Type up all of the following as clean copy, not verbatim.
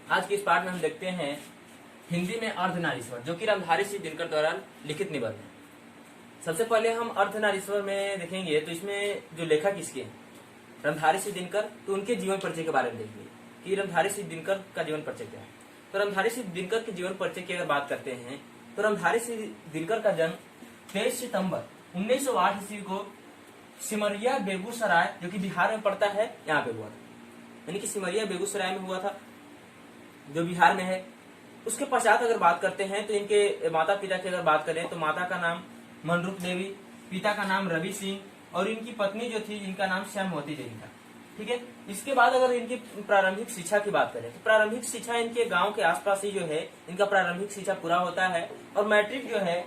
आज के इस पाठ में हम देखते हैं हिंदी में अर्धनारीश्वर, जो कि रामधारी सिंह दिनकर द्वारा लिखित निबंध है। सबसे पहले हम अर्धनारीश्वर में देखेंगे तो इसमें जो लेखक किसके हैं, रामधारी सिंह दिनकर। तो उनके जीवन परिचय के बारे में देखेंगे कि रामधारी सिंह दिनकर का जीवन परिचय क्या है। तो रामधारी सिंह दिनकर के जीवन परिचय की अगर बात करते हैं तो रामधारी सिंह दिनकर का जन्म 23 सितंबर 1908 ईस्वी को सिमरिया बेगूसराय, जो कि बिहार में पड़ता है, यहाँ पे हुआ था। यानी कि सिमरिया बेगूसराय में हुआ था, जो बिहार में है। उसके पश्चात अगर बात करते हैं तो इनके माता पिता की अगर बात करें तो माता का नाम मनरूप देवी, पिता का नाम रवि सिंह और इनकी पत्नी जो थी इनका नाम श्यामवती देवी था। ठीक है। इसके बाद अगर इनकी प्रारंभिक शिक्षा की बात करें तो प्रारंभिक शिक्षा इनके गांव के आसपास ही जो है इनका प्रारंभिक शिक्षा पूरा होता है और मैट्रिक जो है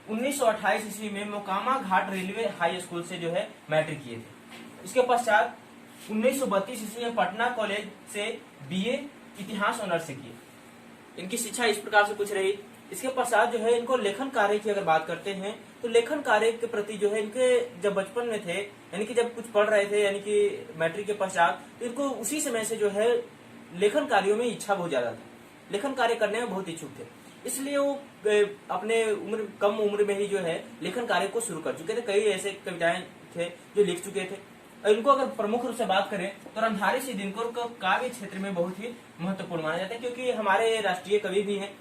1928 ईस्वी में मोकामा घाट रेलवे हाई स्कूल से जो है मैट्रिक किए थे। इसके पश्चात 1932 ईस्वी में पटना कॉलेज से बीए इतिहास ऑनर्स से किए। इनकी शिक्षा इस प्रकार से कुछ रही। इसके पश्चात जो है इनको लेखन कार्य की अगर बात करते हैं तो लेखन कार्य के प्रति जो है इनके जब बचपन में थे, यानी कि जब कुछ पढ़ रहे थे, यानी कि मैट्रिक के पश्चात, तो इनको उसी समय से जो है लेखन कार्यों में इच्छा बहुत ज्यादा था। लेखन कार्य करने में बहुत इच्छुक थे, इसलिए वो अपने कम उम्र में ही जो है लेखन कार्य को शुरू कर चुके थे। कई ऐसे कविताएं थे जो लिख चुके थे। इनको अगर प्रमुख रूप से बात करें तो रामधारी सिंह दिनकर को काव्य क्षेत्र में बहुत ही महत्वपूर्ण माना जाता है, क्योंकि हमारे राष्ट्रीय कवि भी हैं।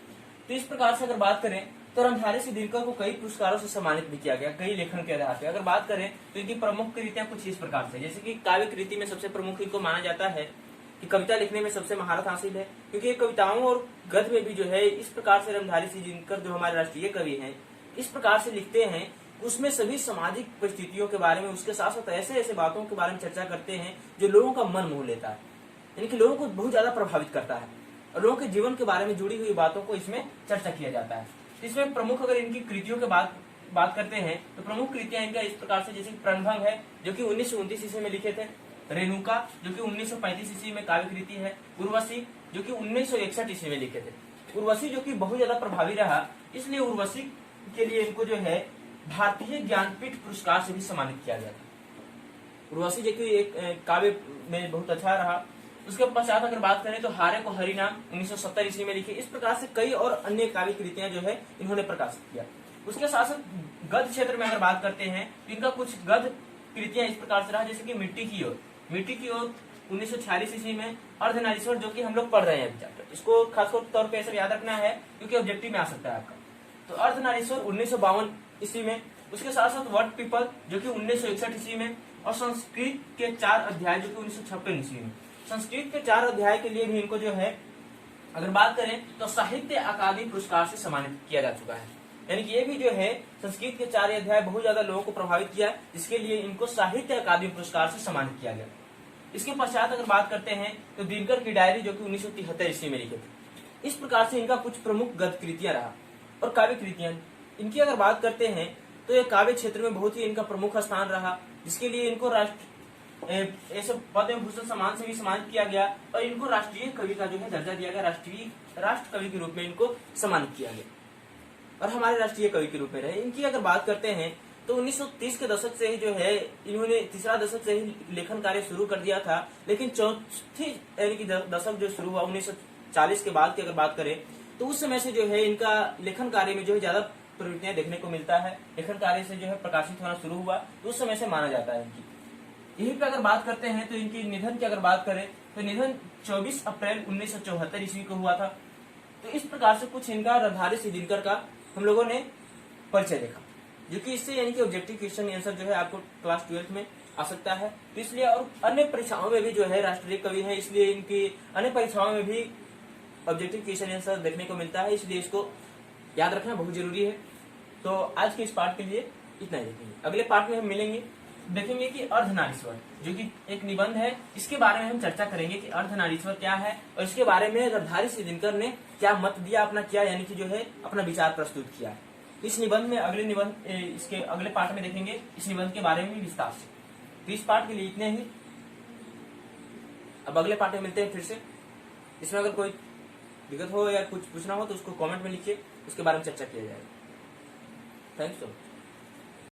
तो इस प्रकार से अगर बात करें तो रामधारी सिंह दिनकर को कई पुरस्कारों से सम्मानित भी किया गया, कई लेखन के आधार पर। अगर बात करें तो इनकी प्रमुख कृतियां कुछ इस प्रकार से, जैसे कि काव्य कृति में सबसे प्रमुख इनको माना जाता है कि कविता लिखने में सबसे महारत हासिल है, क्योंकि कविताओं और गद्य में भी जो है इस प्रकार से रामधारी सिंह दिनकर जो हमारे राष्ट्रीय कवि हैं इस प्रकार से लिखते हैं, उसमें सभी सामाजिक परिस्थितियों के बारे में, उसके साथ साथ ऐसे ऐसे बातों के बारे में चर्चा करते हैं जो लोगों का मन मोह लेता है, यानी कि लोगों को बहुत ज्यादा प्रभावित करता है और लोगों के जीवन के बारे में जुड़ी हुई बातों को इसमें चर्चा किया जाता है। इसमें प्रमुख अगर इनकी कृतियों के बात करते हैं तो प्रमुख कृतियां इनका इस प्रकार से, जैसे प्रणभंग है जो कि 1929 ईस्वी में लिखे थे, रेणुका जो कि 1935 ईस्वी में काव्य कृति है, उर्वशी जो कि 1961 ईस्वी में लिखे थे। उर्वशी जो कि बहुत ज्यादा प्रभावी रहा, इसलिए उर्वशी के लिए इनको जो है भारतीय ज्ञानपीठ पुरस्कार से भी सम्मानित किया गया था। उर्वशी जो कि एक काव्य में बहुत अच्छा रहा। उसके पश्चात अगर बात करें तो हारे को हरिनाम 1970 ईस्वी में लिखे। इस प्रकार से कई और अन्य काव्य कृतियां जो है इन्होंने प्रकाशित किया। उसके साथ साथ गद्य क्षेत्र में अगर बात करते हैं तो इनका कुछ गद्य कृतियां इस प्रकार से रहा, जैसे कि मिट्टी की ओर 1946 ईस्वी में, अर्धनारीश्वर जो कि हम लोग पढ़ रहे हैं अभी चैप्टर, इसको खासतौर तौर पर याद रखना है क्योंकि ऑब्जेक्टिव में आ सकता है आपका। तो अर्धनारीश्वर 1952 ईस्वी में। उसके साथ साथ वट पीपल जो कि 1961 ईस्वी में और संस्कृत के 4 अध्याय जो कि 1956 ईस्वी में। संस्कृत के 4 अध्याय के लिए भी इनको जो है अगर बात करें तो साहित्य अकादमी पुरस्कार से सम्मानित किया जा चुका है। यानी कि ये भी जो है संस्कृत के 4 अध्याय बहुत ज्यादा लोगों को प्रभावित किया, इसके लिए इनको साहित्य अकादमी पुरस्कार से सम्मानित किया गया। इसके पश्चात अगर बात करते हैं तो दिनकर की डायरी जो कि 1973 ईस्वी में लिखे थे। इस प्रकार से इनका कुछ प्रमुख गद्य कृतियां रहा। और काव्य कृतियां इनकी अगर बात करते हैं तो ये काव्य क्षेत्र में बहुत ही इनका प्रमुख स्थान रहा, जिसके लिए इनको ऐसे पद्म भूषण सम्मान से भी सम्मानित किया गया और इनको राष्ट्रीय कवि का जो है दर्जा दिया गया, राष्ट्र कवि के रूप में इनको सम्मानित किया गया और हमारे राष्ट्रीय कवि के रूप में रहे। इनकी अगर बात करते हैं तो 1930 के दशक से ही जो है इन्होंने तीसरा दशक से ही लेखन कार्य शुरू कर दिया था, लेकिन चौथी यानी कि दशक जो शुरू हुआ 1940 के बाद की अगर बात करें तो उस समय से जो है इनका लेखन कार्य में जो है ज्यादा प्रवृत्तियां देखने को मिलता है। लेखन कार्य से जो है प्रकाशित होना शुरू हुआ तो उस समय से माना जाता है इनकी। यहीं पे अगर बात करते हैं तो इनकी निधन की अगर बात करें तो निधन 24 अप्रैल 1974 ईस्वी को हुआ था। तो इस प्रकार से कुछ इनका रामधारी सिंह दिनकर का हम लोगों ने परिचय देखा, जो कि इससे यानी कि ऑब्जेक्टिव क्वेश्चन आंसर जो है आपको क्लास 12th में आ सकता है। तो इसलिए और अन्य परीक्षाओं में भी जो है राष्ट्रीय कवि है, इसलिए इनकी अन्य परीक्षाओं में भी ऑब्जेक्टिव क्वेश्चन आंसर देखने को मिलता है, इसलिए इसको याद रखना बहुत जरूरी है। तो आज के इस पाठ के लिए इतना ही देखेंगे। अगले पाठ में हम मिलेंगे, देखेंगे कि अर्धनारीश्वर जो कि एक निबंध है, इसके बारे में हम चर्चा करेंगे कि अर्धनारीश्वर क्या है और इसके बारे में रामधारी सिंह दिनकर ने क्या मत दिया, अपना क्या यानी कि जो है अपना विचार प्रस्तुत किया है। इस निबंध में इसके अगले पाठ में देखेंगे इस निबंध के बारे में विस्तार से। तो इस पाठ के लिए इतने ही, अब अगले पाठ में मिलते हैं फिर से। इसमें अगर कोई दिक्कत हो या कुछ पूछना हो तो उसको कमेंट में लिखिए, उसके बारे में चर्चा किया जाएगा। Thanks so much.